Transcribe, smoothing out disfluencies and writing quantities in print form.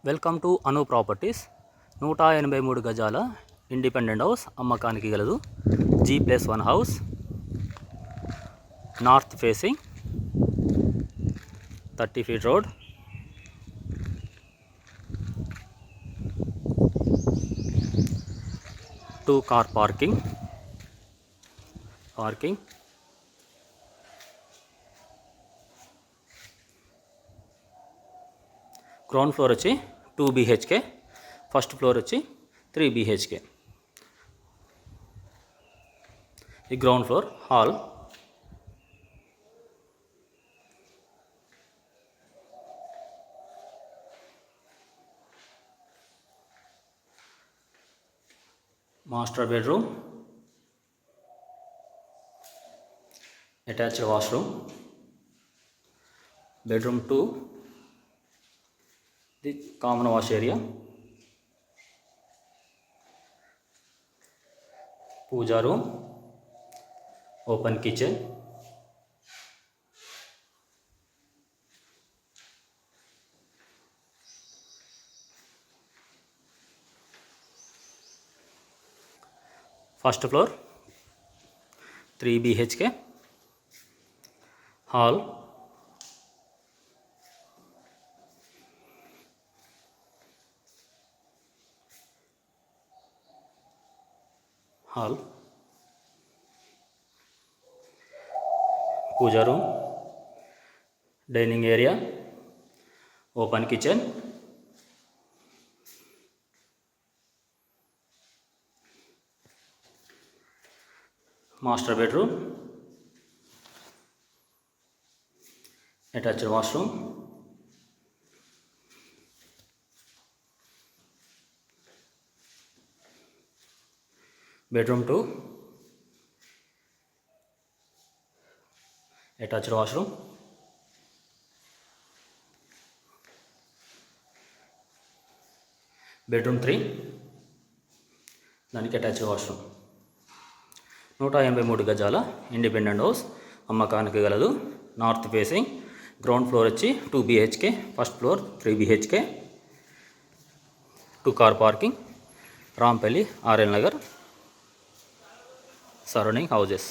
Welcome to Anu properties. 183 గజాల independent house అమ్మకానికి గలదు. G+1 house, north facing, 30 feet road, two car parking. Ground floor వచ్చి 2 BHK, first floor వచ్చి 3 BHK. ఈ ground floor hall, master bedroom, attached washroom, bedroom 2, the common wash area, puja room, open kitchen, first floor 3 BHK, hall, puja room, dining area, open kitchen, master bedroom, attached washroom, bedroom 2, attached washroom, bedroom 3, దానికి attached washroom. 183 గజాల independent house అమ్మకానికి గలదు. North facing, ground floor వచ్చి 2 BHK, first floor 3 BHK, 2 car parking, Rampalli, RL Nagar, surrounding houses.